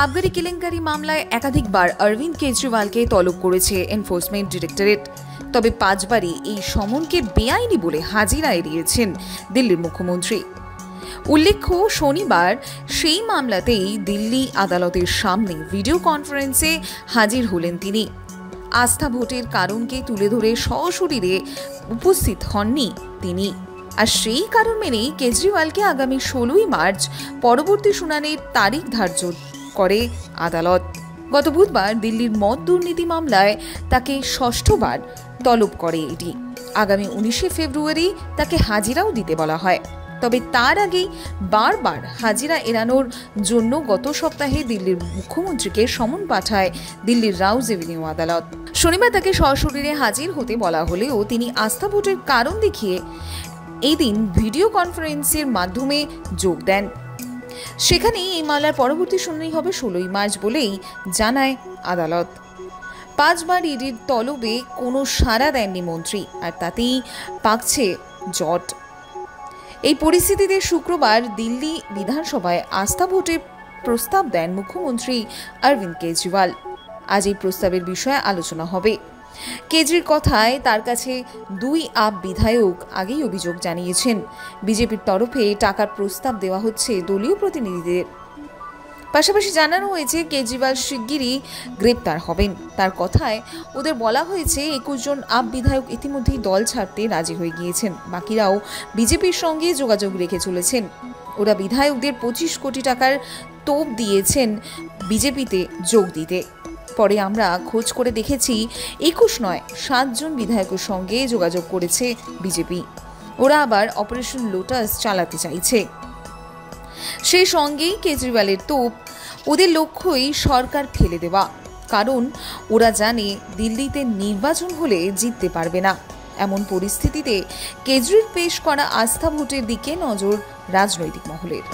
আবগারি কেলেঙ্কারি মামলায় একাধিকবার অরবিন্দ কেজরিওয়ালকে তলব করেছে এনফোর্সমেন্ট ডিরেক্টরেট। তবে 5 বারই এই সমনকে বেআইনি বলে হাজিরা এড়িয়েছেন দিল্লির মুখ্যমন্ত্রী। উল্লেখ্য, শনিবার সেই মামলাতেই দিল্লি আদালতের সামনে ভিডিও কনফারেন্সে হাজির হলেন তিনি। আস্থা ভোটের কারণকে তুলে ধরে সশরীরে উপস্থিত হননি তিনি। আর সেই কারণ মেনেই কেজরিওয়ালকে আগামী 16ই মার্চ পরবর্তী শুনানির তারিখ ধার্য করে আদালত। গত বুধবার দিল্লির মদ দুর্নীতি মামলায় তাকে 6বার তলব করে এটি। আগামী 19শে ফেব্রুয়ারি তাকে হাজিরাও দিতে বলা হয়। তবে তার আগেই বারবার হাজিরা এড়ানোর জন্য গত সপ্তাহে দিল্লির মুখ্যমন্ত্রীকে সমন পাঠায় দিল্লির রাউজ এভিনিউ আদালত। শনিবার তাকে সশরীরে হাজির হতে বলা হলেও তিনি আস্থা ভোটের কারণ দেখিয়ে এই দিন ভিডিও কনফারেন্সের মাধ্যমে যোগ দেন। সেখানে এই মামলার পরবর্তী শুনানি হবে 16ই মার্চ বলেই জানায় আদালত। 5 বার ইডির তলবে কোনো সাড়া দেননি মন্ত্রী, আর তাতেই পাকছে জট। এই পরিস্থিতিতে শুক্রবার দিল্লি বিধানসভায় আস্থা ভোটের প্রস্তাব দেন মুখ্যমন্ত্রী অরবিন্দ কেজরিওয়াল। আজ এই প্রস্তাবের বিষয়ে আলোচনা হবে। কেজরির কথায় তার কাছে 2 আপ বিধায়ক আগেই অভিযোগ জানিয়েছেন বিজেপির তরফে টাকার প্রস্তাব দেওয়া হচ্ছে দলীয় প্রতিনিধিদের। পাশাপাশি জানানো হয়েছে কেজরিওয়াল শিগগিরই গ্রেপ্তার হবেন। তার কথায় ওদের বলা হয়েছে 21 জন আপ বিধায়ক ইতিমধ্যেই দল ছাড়তে রাজি হয়ে গিয়েছেন। বাকিরাও বিজেপির সঙ্গে যোগাযোগ রেখে চলেছেন। ওরা বিধায়কদের 25 কোটি টাকার তোপ দিয়েছেন বিজেপিতে যোগ দিতে। পরে আমরা খোঁজ করে দেখেছি 21 নয় 7 জন বিধায়কের সঙ্গে যোগাযোগ করেছে বিজেপি। ওরা আবার অপারেশন লোটাস চালাতে চাইছে। সেই সঙ্গেই কেজরিওয়ালের তোপ, ওদের লক্ষ্যই সরকার ফেলে দেওয়া। কারণ ওরা জানে দিল্লিতে নির্বাচন হলে জিততে পারবে না। এমন পরিস্থিতিতে কেজরির পেশ করা আস্থা ভোটের দিকে নজর রাজনৈতিক মহলের।